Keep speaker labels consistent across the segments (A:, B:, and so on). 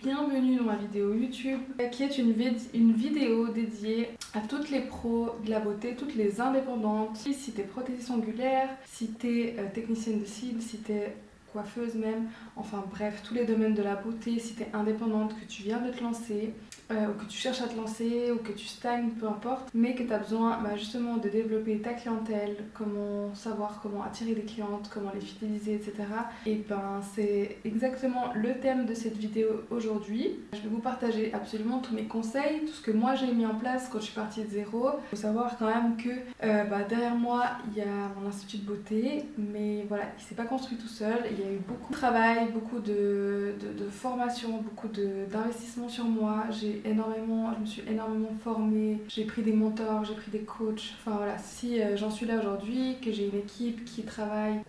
A: bienvenue dans ma vidéo YouTube qui est une vidéo dédiée à toutes les pros de la beauté, toutes les indépendantes. Si t'es prothésiste ongulaire, si t'es technicienne de cils, si t'es coiffeuse même, enfin bref, tous les domaines de la beauté, si t'es indépendante, que tu viens de te lancer, ou que tu cherches à te lancer, ou que tu stagnes, peu importe, mais que tu as besoin justement de développer ta clientèle, comment savoir comment attirer des clientes, comment les fidéliser, etc. Et c'est exactement le thème de cette vidéo aujourd'hui. Je vais vous partager absolument tous mes conseils, tout ce que moi j'ai mis en place quand je suis partie de zéro. Il faut savoir quand même que derrière moi il y a mon institut de beauté, mais voilà, il s'est pas construit tout seul. Il y a eu beaucoup de travail, beaucoup de formation, beaucoup d'investissement sur moi. Je me suis énormément formée, j'ai pris des mentors, j'ai pris des coachs. Enfin voilà, si j'en suis là aujourd'hui, que j'ai une équipe qui travaille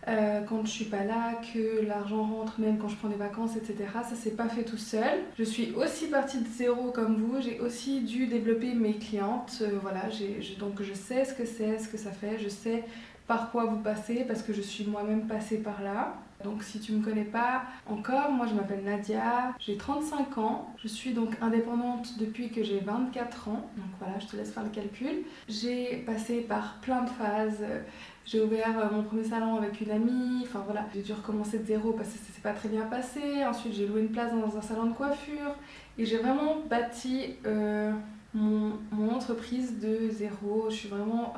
A: quand je suis pas là, que l'argent rentre même quand je prends des vacances, etc. Ça s'est pas fait tout seul. Je suis aussi partie de zéro comme vous, j'ai aussi dû développer mes clientes. Donc je sais ce que c'est, ce que ça fait, je sais par quoi vous passez parce que je suis moi-même passée par là. Donc si tu me connais pas encore, moi je m'appelle Nadia, j'ai 35 ans, je suis donc indépendante depuis que j'ai 24 ans, donc voilà, je te laisse faire le calcul. J'ai passé par plein de phases, j'ai ouvert mon premier salon avec une amie, enfin voilà, j'ai dû recommencer de zéro parce que ça s'est pas très bien passé. Ensuite j'ai loué une place dans un salon de coiffure et j'ai vraiment bâti mon entreprise de zéro. Je suis vraiment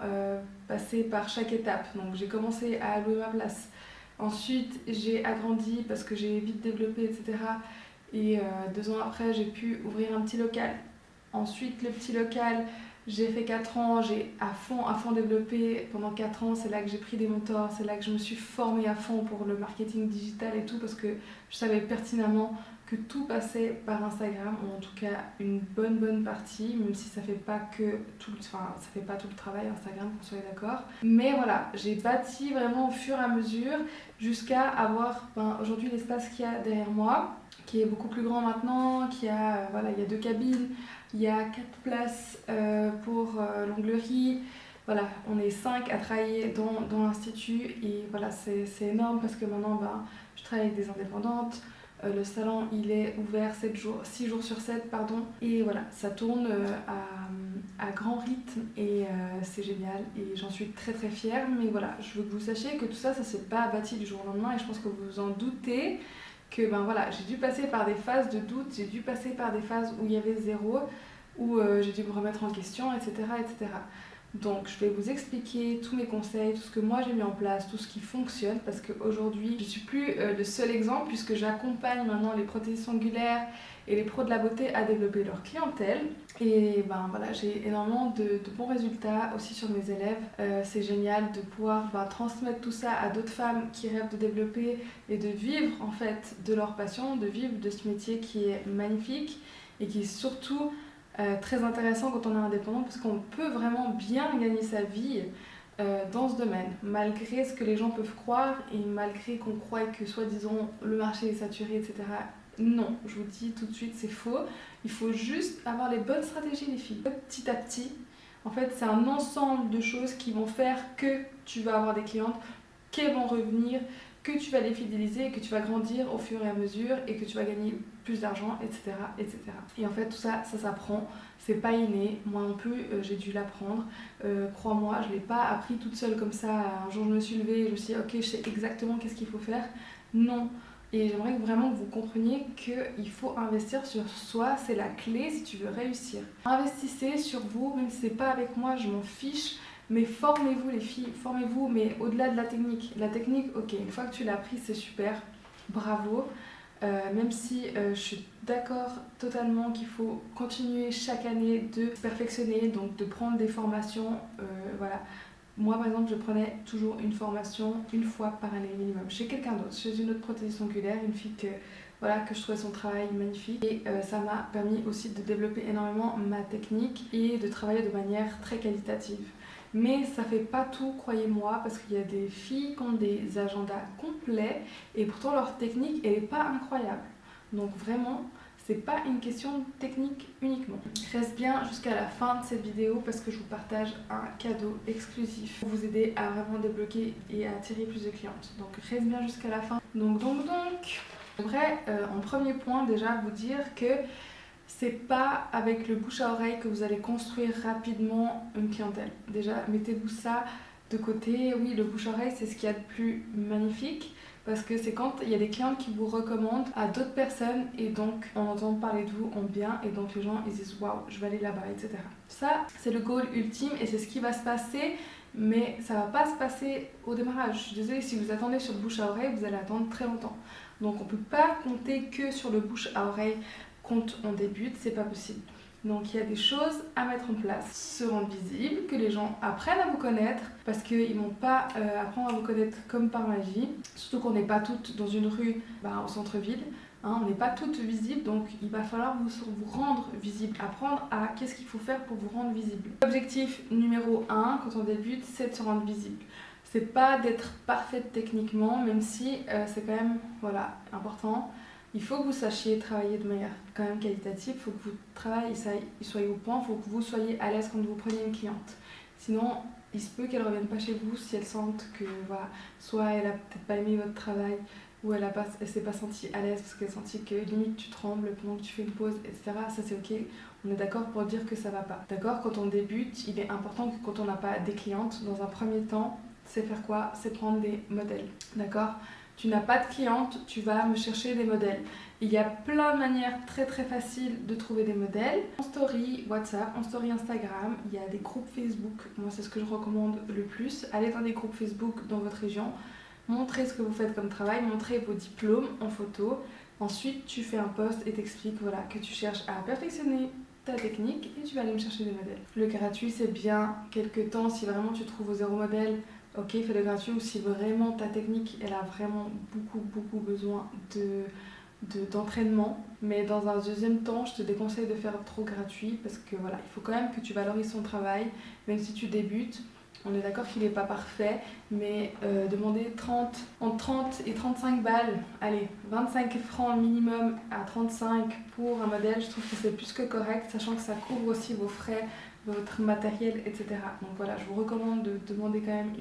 A: passée par chaque étape, donc j'ai commencé à louer ma place. Ensuite, j'ai agrandi parce que j'ai vite développé, etc. Et 2 ans après, j'ai pu ouvrir un petit local. Ensuite, le petit local, j'ai fait 4 ans, j'ai à fond développé pendant 4 ans. C'est là que j'ai pris des mentors, c'est là que je me suis formée à fond pour le marketing digital et tout, parce que je savais pertinemment que tout passait par Instagram, ou en tout cas une bonne partie, même si ça fait pas tout le travail Instagram, qu'on soit d'accord. Mais voilà, j'ai bâti vraiment au fur et à mesure jusqu'à avoir aujourd'hui l'espace qu'il y a derrière moi, qui est beaucoup plus grand maintenant, il y a 2 cabines, il y a 4 places pour l'onglerie. Voilà, on est 5 à travailler dans l'institut et voilà, c'est énorme parce que maintenant je travaille avec des indépendantes. Le salon il est ouvert 6 jours sur 7 et voilà, ça tourne à grand rythme et c'est génial et j'en suis très très fière. Mais voilà, je veux que vous sachiez que tout ça s'est pas bâti du jour au lendemain et je pense que vous vous en doutez que j'ai dû passer par des phases de doute, j'ai dû passer par des phases où il y avait zéro, où j'ai dû me remettre en question, etc. Donc je vais vous expliquer tous mes conseils, tout ce que moi j'ai mis en place, tout ce qui fonctionne, parce qu'aujourd'hui je ne suis plus le seul exemple puisque j'accompagne maintenant les prothésistes ongulaires et les pros de la beauté à développer leur clientèle. Et j'ai énormément de bons résultats aussi sur mes élèves. C'est génial de pouvoir transmettre tout ça à d'autres femmes qui rêvent de développer et de vivre en fait de leur passion, de vivre de ce métier qui est magnifique et qui est surtout très intéressant quand on est indépendant parce qu'on peut vraiment bien gagner sa vie dans ce domaine, malgré ce que les gens peuvent croire et malgré qu'on croie que soi-disant le marché est saturé, etc. Non, je vous dis tout de suite, c'est faux. Il faut juste avoir les bonnes stratégies, les filles. Petit à petit, en fait, c'est un ensemble de choses qui vont faire que tu vas avoir des clientes, qu'elles vont revenir, que tu vas les fidéliser et que tu vas grandir au fur et à mesure et que tu vas gagner plus d'argent, etc. Et en fait, tout ça, ça s'apprend. C'est pas inné. Moi non plus, j'ai dû l'apprendre. Crois-moi, je l'ai pas appris toute seule comme ça. Un jour, je me suis levée et je me suis dit, ok, je sais exactement qu'est-ce qu'il faut faire. Non. Et j'aimerais vraiment que vous compreniez qu'il faut investir sur soi, c'est la clé si tu veux réussir. Investissez sur vous, même si c'est pas avec moi, je m'en fiche. Mais formez-vous les filles, formez-vous, mais au-delà de la technique. La technique, ok, une fois que tu l'as appris, c'est super, bravo. Même si je suis d'accord totalement qu'il faut continuer chaque année de se perfectionner, donc de prendre des formations, voilà. Moi par exemple, je prenais toujours une formation une fois par année minimum, chez quelqu'un d'autre, chez une autre prothésiste ongulaire, une fille que je trouvais son travail magnifique et ça m'a permis aussi de développer énormément ma technique et de travailler de manière très qualitative. Mais ça fait pas tout, croyez-moi, parce qu'il y a des filles qui ont des agendas complets et pourtant leur technique elle est pas incroyable. Donc vraiment, c'est pas une question de technique uniquement. Reste bien jusqu'à la fin de cette vidéo parce que je vous partage un cadeau exclusif pour vous aider à vraiment débloquer et à attirer plus de clientes. Donc reste bien jusqu'à la fin. Donc J'aimerais en premier point déjà vous dire que c'est pas avec le bouche à oreille que vous allez construire rapidement une clientèle. Déjà, mettez-vous ça de côté. Oui, le bouche à oreille, c'est ce qu'il y a de plus magnifique parce que c'est quand il y a des clients qui vous recommandent à d'autres personnes et donc on entend parler de vous en bien et donc les gens ils disent waouh, je vais aller là-bas, etc. Ça, c'est le goal ultime et c'est ce qui va se passer. Mais ça va pas se passer au démarrage. Je suis désolée, si vous attendez sur le bouche à oreille, vous allez attendre très longtemps. Donc on peut pas compter que sur le bouche à oreille quand on débute, c'est pas possible. Donc il y a des choses à mettre en place, se rendre visible, que les gens apprennent à vous connaître, parce qu'ils vont pas apprendre à vous connaître comme par magie, surtout qu'on n'est pas toutes dans une rue au centre-ville. On n'est pas toutes visibles, donc il va falloir vous rendre visible, apprendre à qu'est-ce qu'il faut faire pour vous rendre visible. L'objectif numéro 1 quand on débute, c'est de se rendre visible. C'est pas d'être parfaite techniquement, même si c'est quand même important. Il faut que vous sachiez travailler de manière quand même qualitative, il faut que votre travail soit au point, il faut que vous soyez à l'aise quand vous prenez une cliente. Sinon, il se peut qu'elle ne revienne pas chez vous si elle sent que soit elle a peut-être pas aimé votre travail, ou elle s'est pas sentie à l'aise parce qu'elle a senti que limite tu trembles pendant que tu fais une pause, etc. Ça c'est ok, on est d'accord pour dire que ça va pas. D'accord, quand on débute, il est important que quand on n'a pas des clientes, dans un premier temps, c'est faire quoi? C'est prendre des modèles. D'accord? Tu n'as pas de cliente, tu vas me chercher des modèles. Il y a plein de manières très très faciles de trouver des modèles. En story WhatsApp, en story Instagram, il y a des groupes Facebook. Moi c'est ce que je recommande le plus. Allez dans des groupes Facebook dans votre région. Montrez ce que vous faites comme travail, montrez vos diplômes en photo. Ensuite, tu fais un post et t'expliques que tu cherches à perfectionner ta technique et tu vas aller me chercher des modèles. Le gratuit, c'est bien quelques temps si vraiment tu trouves au zéro modèle. Ok, fais le gratuit, ou si vraiment ta technique elle a vraiment beaucoup besoin d'entraînement. Mais dans un deuxième temps, je te déconseille de faire trop gratuit parce que il faut quand même que tu valorises ton travail, même si tu débutes. On est d'accord qu'il n'est pas parfait, mais demander entre 30 et 35 balles, allez, 25 francs minimum à 35 pour un modèle, je trouve que c'est plus que correct, sachant que ça couvre aussi vos frais, votre matériel, etc. Donc je vous recommande de demander quand même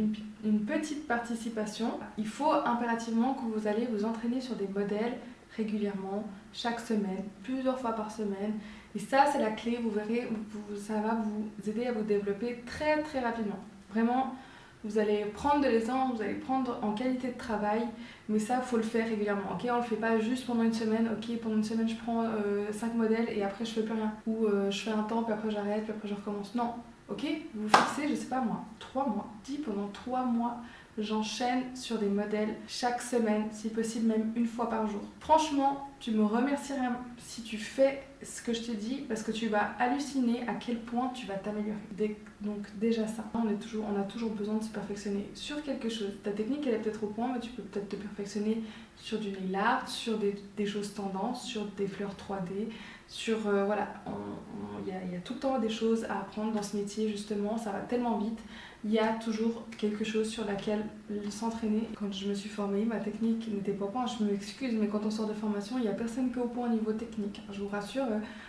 A: une petite participation. Il faut impérativement que vous allez vous entraîner sur des modèles régulièrement, chaque semaine, plusieurs fois par semaine. Et ça, c'est la clé, vous verrez, ça va vous aider à vous développer très très rapidement. Vraiment, vous allez prendre de l'aisance, vous allez prendre en qualité de travail, mais ça, il faut le faire régulièrement. Ok, on le fait pas juste pendant une semaine. Ok, pendant une semaine, je prends 5 modèles et après, je fais plus rien. Ou je fais un temps, puis après, j'arrête, puis après, je recommence. Non, ok, vous fixez, je sais pas moi, 3 mois. Pendant 3 mois, j'enchaîne sur des modèles chaque semaine, si possible même une fois par jour. Franchement, tu me remercierais si tu fais ce que je t'ai dit parce que tu vas halluciner à quel point tu vas t'améliorer. Donc déjà ça, on a toujours besoin de se perfectionner sur quelque chose. Ta technique elle est peut-être au point, mais tu peux peut-être te perfectionner sur du nail art, sur des choses tendances, sur des fleurs 3D, sur il y a tout le temps des choses à apprendre dans ce métier justement, ça va tellement vite. Il y a toujours quelque chose sur laquelle s'entraîner. Quand je me suis formée, ma technique n'était pas au point, je m'excuse, mais quand on sort de formation, il n'y a personne qui est au point au niveau technique. Je vous rassure,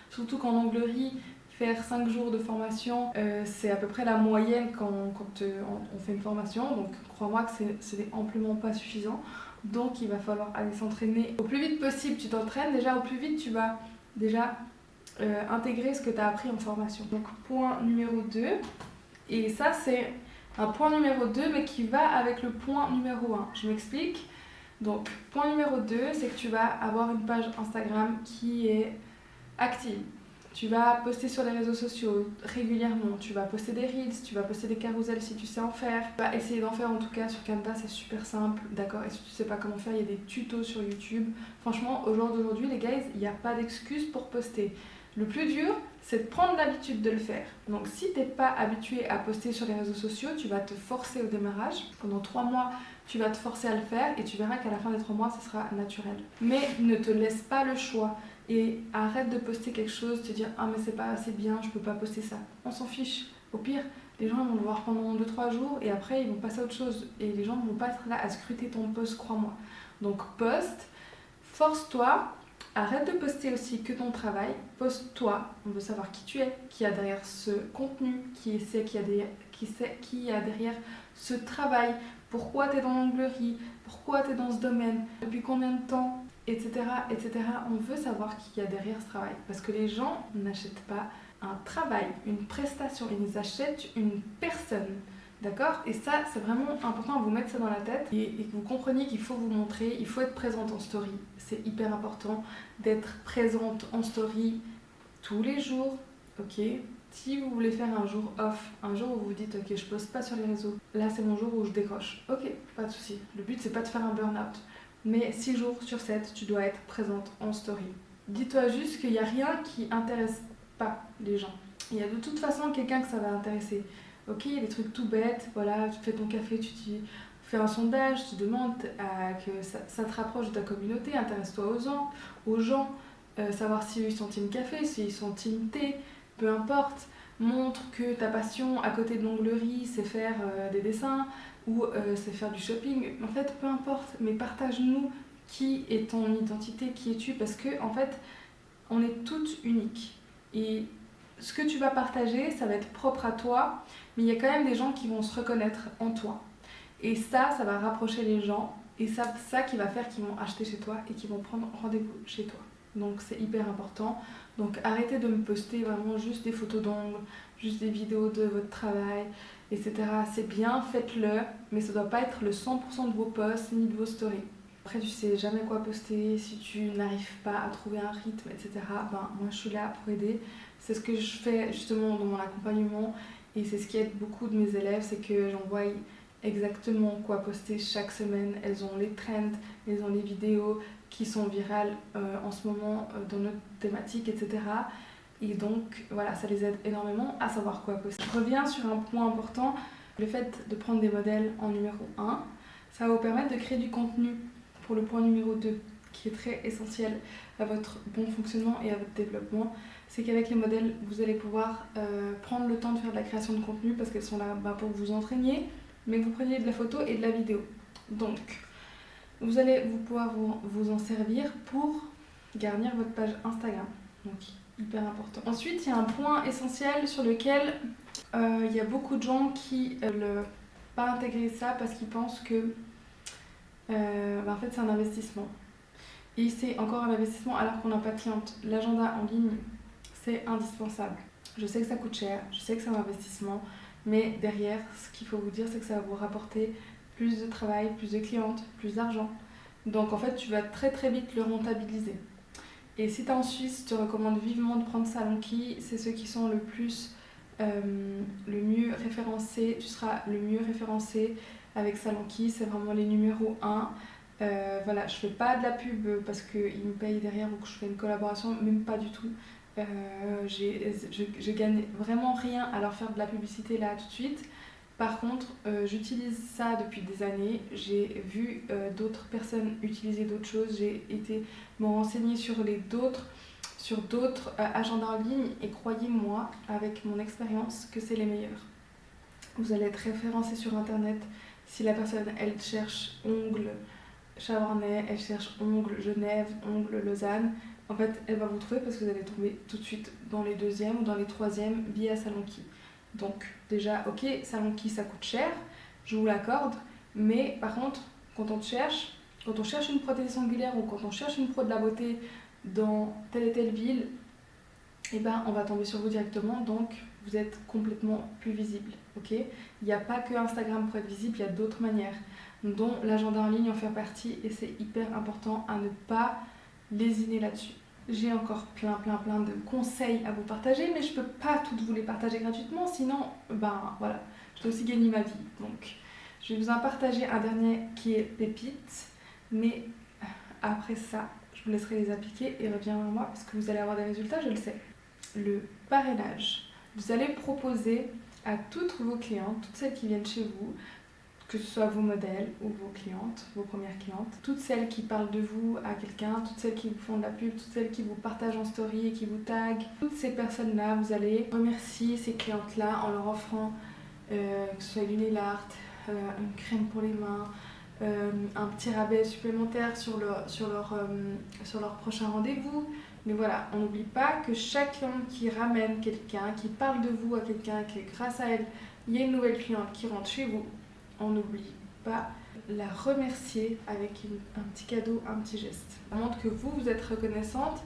A: surtout qu'en onglerie, faire 5 jours de formation, c'est à peu près la moyenne quand on fait une formation, donc crois-moi que ce n'est amplement pas suffisant. Donc il va falloir aller s'entraîner au plus vite possible. Tu t'entraînes déjà, au plus vite tu vas déjà intégrer ce que tu as appris en formation. Donc point numéro 2. Et ça, c'est un point numéro 2, mais qui va avec le point numéro 1. Je m'explique. Donc, point numéro 2, c'est que tu vas avoir une page Instagram qui est active. Tu vas poster sur les réseaux sociaux régulièrement. Tu vas poster des reels, tu vas poster des carousels si tu sais en faire. Tu vas essayer d'en faire en tout cas sur Canva, c'est super simple. D'accord? Et si tu sais pas comment faire, il y a des tutos sur YouTube. Franchement, au jour d'aujourd'hui, les gars, il n'y a pas d'excuse pour poster. Le plus dur, c'est de prendre l'habitude de le faire. Donc si tu n'es pas habitué à poster sur les réseaux sociaux, tu vas te forcer au démarrage. Pendant 3 mois, tu vas te forcer à le faire et tu verras qu'à la fin des 3 mois, ce sera naturel. Mais ne te laisse pas le choix et arrête de poster quelque chose, te dire « Ah mais c'est pas assez bien, je peux pas poster ça ». On s'en fiche. Au pire, les gens vont le voir pendant 2-3 jours et après ils vont passer à autre chose. Et les gens ne vont pas être là à scruter ton post, crois-moi. Donc poste, force-toi. Arrête de poster aussi que ton travail, poste-toi, on veut savoir qui tu es, qui a derrière ce contenu, qui a derrière ce travail, pourquoi tu es dans l'onglerie, pourquoi tu es dans ce domaine, depuis combien de temps, etc., etc. On veut savoir qui y a derrière ce travail. Parce que les gens n'achètent pas un travail, une prestation, ils achètent une personne. D'accord? Et ça, c'est vraiment important à vous mettre ça dans la tête et que vous compreniez qu'il faut vous montrer, il faut être présente en story. C'est hyper important d'être présente en story tous les jours, ok? Si vous voulez faire un jour off, un jour où vous dites ok, je poste pas sur les réseaux, là c'est mon jour où je décroche, ok, pas de souci. Le but c'est pas de faire un burn-out, mais 6 jours sur 7, tu dois être présente en story. Dis-toi juste qu'il n'y a rien qui intéresse pas les gens. Il y a de toute façon quelqu'un que ça va intéresser. Ok, il y a des trucs tout bêtes, voilà, tu fais ton café, tu fais un sondage, tu demandes que ça te rapproche de ta communauté, intéresse-toi aux gens, savoir si ils sont team café, s'ils sont team thé, peu importe. Montre que ta passion à côté de l'onglerie, c'est faire des dessins ou c'est faire du shopping. En fait, peu importe, mais partage-nous qui est ton identité, qui es-tu, parce que en fait, on est toutes uniques. Et ce que tu vas partager, ça va être propre à toi, mais il y a quand même des gens qui vont se reconnaître en toi. Et ça va rapprocher les gens, et ça qui va faire qu'ils vont acheter chez toi et qu'ils vont prendre rendez-vous chez toi. Donc c'est hyper important. Donc arrêtez de me poster vraiment juste des photos d'ongles, juste des vidéos de votre travail, etc. C'est bien, faites-le, mais ça ne doit pas être le 100% de vos posts ni de vos stories. Après, tu sais jamais quoi poster, si tu n'arrives pas à trouver un rythme, etc. Ben, moi, je suis là pour aider. C'est ce que je fais justement dans mon accompagnement et c'est ce qui aide beaucoup de mes élèves, c'est que j'envoie exactement quoi poster chaque semaine. Elles ont les trends, elles ont les vidéos qui sont virales en ce moment dans notre thématique, etc. Et donc, voilà, ça les aide énormément à savoir quoi poster. Je reviens sur un point important, le fait de prendre des modèles en numéro 1. Ça va vous permettre de créer du contenu pour le point numéro 2, qui est très essentiel à votre bon fonctionnement et à votre développement. C'est qu'avec les modèles, vous allez pouvoir prendre le temps de faire de la création de contenu parce qu'elles sont là pour vous entraîner, mais que vous preniez de la photo et de la vidéo. Donc, vous allez pouvoir vous en servir pour garnir votre page Instagram. Donc, hyper important. Ensuite, il y a un point essentiel sur lequel il y a beaucoup de gens qui ne veulent pas intégrer ça parce qu'ils pensent que en fait, c'est un investissement. Et c'est encore un investissement alors qu'on n'a pas de cliente. L'agenda en ligne, c'est indispensable. Je sais que ça coûte cher, je sais que c'est un investissement, mais derrière, ce qu'il faut vous dire, c'est que ça va vous rapporter plus de travail, plus de clientes, plus d'argent. Donc en fait, tu vas très très vite le rentabiliser. Et si tu es en Suisse, je te recommande vivement de prendre Salonki. C'est ceux qui sont le mieux référencés. Tu seras le mieux référencé avec Salonki. C'est vraiment les numéros 1. Voilà, je fais pas de la pub parce qu'ils me payent derrière ou que je fais une collaboration, même pas du tout. Je gagne vraiment rien à leur faire de la publicité là tout de suite. Par contre, j'utilise ça depuis des années. J'ai vu d'autres personnes utiliser d'autres choses. J'ai été me renseigner sur d'autres agendas en ligne et croyez-moi, avec mon expérience, que c'est les meilleurs. Vous allez être référencé sur internet si la personne elle cherche ongles Chavornay, elle cherche ongles Genève, ongles Lausanne. En fait, elle va vous trouver parce que vous allez tomber tout de suite dans les deuxièmes ou dans les troisièmes via Salonki. Donc déjà, ok, Salonki ça coûte cher, je vous l'accorde, mais par contre, quand on cherche une prothèse angulaire ou quand on cherche une pro de la beauté dans telle et telle ville, eh ben, on va tomber sur vous directement, donc vous êtes complètement plus visible. Ok, il n'y a pas que Instagram pour être visible, il y a d'autres manières, dont l'agenda en ligne en fait partie, et c'est hyper important à ne pas lésiner là-dessus. J'ai encore plein de conseils à vous partager, mais je peux pas toutes vous les partager gratuitement, sinon, ben voilà, je dois aussi gagner ma vie. Donc, je vais vous en partager un dernier qui est pépite, mais après ça, je vous laisserai les appliquer et reviens vers moi parce que vous allez avoir des résultats, je le sais. Le parrainage. Vous allez proposer à toutes vos clientes, toutes celles qui viennent chez vous, que ce soit vos modèles ou vos clientes, vos premières clientes, toutes celles qui parlent de vous à quelqu'un, toutes celles qui vous font de la pub, toutes celles qui vous partagent en story et qui vous taguent, toutes ces personnes-là, vous allez remercier ces clientes-là en leur offrant que ce soit une Art, une crème pour les mains, un petit rabais supplémentaire sur leur prochain rendez-vous. Mais voilà, on n'oublie pas que chaque cliente qui ramène quelqu'un, qui parle de vous à quelqu'un, que grâce à elle, il y a une nouvelle cliente qui rentre chez vous, on n'oublie pas la remercier avec un petit cadeau, un petit geste. Ça montre que vous êtes reconnaissante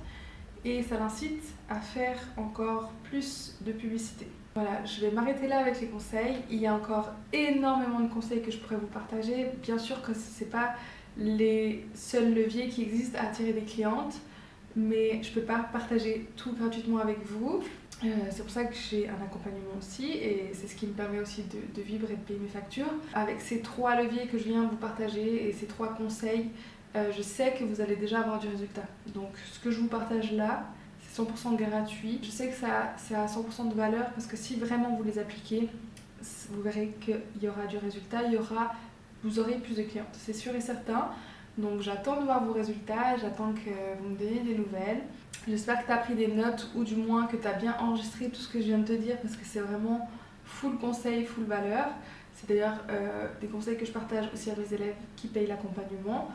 A: et ça l'incite à faire encore plus de publicité. Voilà, je vais m'arrêter là avec les conseils. Il y a encore énormément de conseils que je pourrais vous partager. Bien sûr que ce n'est pas les seuls leviers qui existent à attirer des clientes, mais je ne peux pas partager tout gratuitement avec vous. C'est pour ça que j'ai un accompagnement aussi et c'est ce qui me permet aussi de vivre et de payer mes factures. Avec ces 3 leviers que je viens vous partager et ces 3 conseils, je sais que vous allez déjà avoir du résultat. Donc ce que je vous partage là, c'est 100% gratuit. Je sais que c'est à 100% de valeur parce que si vraiment vous les appliquez, vous verrez qu'il y aura du résultat, vous aurez plus de clientes, c'est sûr et certain. Donc j'attends de voir vos résultats, j'attends que vous me donniez des nouvelles. J'espère que tu as pris des notes ou du moins que tu as bien enregistré tout ce que je viens de te dire parce que c'est vraiment full conseil, full valeur. C'est d'ailleurs des conseils que je partage aussi à mes élèves qui payent l'accompagnement.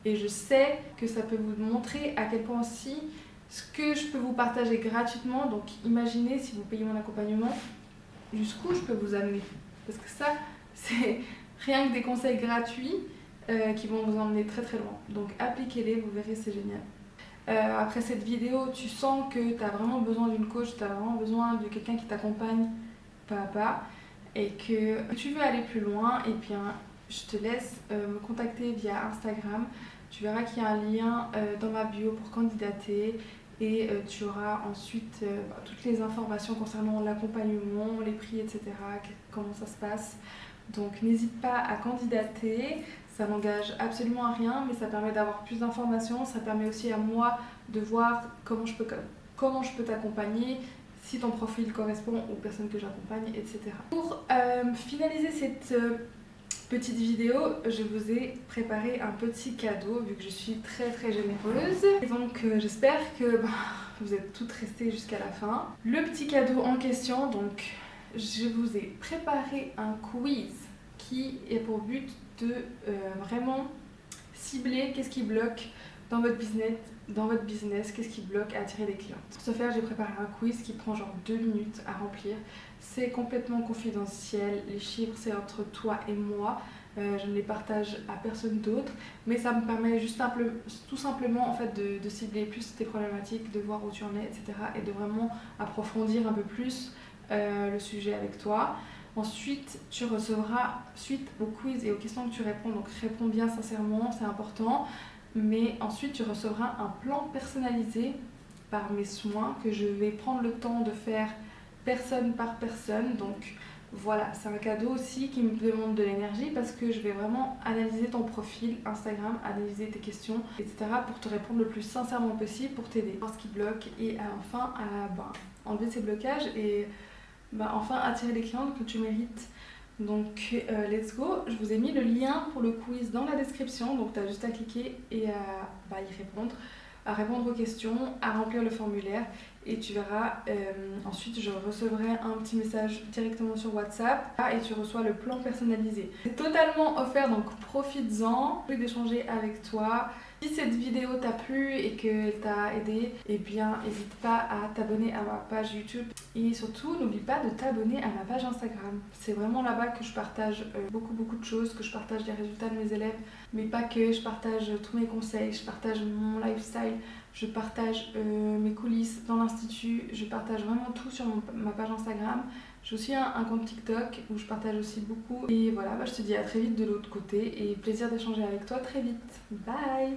A: Et je sais que ça peut vous montrer à quel point aussi ce que je peux vous partager gratuitement. Donc imaginez si vous payez mon accompagnement, jusqu'où je peux vous amener. Parce que ça, c'est rien que des conseils gratuits qui vont vous emmener très très loin. Donc appliquez-les, vous verrez, c'est génial. Après cette vidéo, tu sens que tu as vraiment besoin d'une coach, tu as vraiment besoin de quelqu'un qui t'accompagne pas à pas et que tu veux aller plus loin, et bien je te laisse me contacter via Instagram. Tu verras qu'il y a un lien dans ma bio pour candidater et tu auras ensuite toutes les informations concernant l'accompagnement, les prix, etc., comment ça se passe. Donc n'hésite pas à candidater. Ça n'engage absolument à rien, mais ça permet d'avoir plus d'informations. Ça permet aussi à moi de voir comment je peux t'accompagner, si ton profil correspond aux personnes que j'accompagne, etc. Pour finaliser cette petite vidéo, je vous ai préparé un petit cadeau, vu que je suis très très généreuse. Et donc j'espère que vous êtes toutes restées jusqu'à la fin. Le petit cadeau en question, donc je vous ai préparé un quiz qui est pour but de vraiment cibler qu'est-ce qui bloque dans votre business, qu'est-ce qui bloque à attirer des clients. Pour ce faire, j'ai préparé un quiz qui prend genre 2 minutes à remplir. C'est complètement confidentiel, les chiffres c'est entre toi et moi. Je ne les partage à personne d'autre, mais ça me permet tout simplement en fait de cibler plus tes problématiques, de voir où tu en es, etc. et de vraiment approfondir un peu plus le sujet avec toi. Ensuite, tu recevras, suite au quiz et aux questions que tu réponds, donc réponds bien sincèrement, c'est important. Mais ensuite, tu recevras un plan personnalisé par mes soins que je vais prendre le temps de faire personne par personne. Donc voilà, c'est un cadeau aussi qui me demande de l'énergie parce que je vais vraiment analyser ton profil Instagram, analyser tes questions, etc. pour te répondre le plus sincèrement possible, pour t'aider, voir ce qui bloque et enfin à enlever ces blocages et enfin attirer les clients que tu mérites. Donc let's go, je vous ai mis le lien pour le quiz dans la description, donc tu as juste à cliquer et à y répondre, à répondre aux questions, à remplir le formulaire et tu verras, ensuite je recevrai un petit message directement sur WhatsApp et tu reçois le plan personnalisé. C'est totalement offert, donc profites-en, j'ai envie d'échanger avec toi. Si cette vidéo t'a plu et qu'elle t'a aidé, eh bien n'hésite pas à t'abonner à ma page YouTube et surtout n'oublie pas de t'abonner à ma page Instagram. C'est vraiment là-bas que je partage beaucoup de choses, que je partage les résultats de mes élèves, mais pas que, je partage tous mes conseils, je partage mon lifestyle, je partage mes coulisses dans l'institut, je partage vraiment tout sur ma page Instagram. J'ai aussi un compte TikTok où je partage aussi beaucoup. Et voilà, je te dis à très vite de l'autre côté et plaisir d'échanger avec toi très vite. Bye!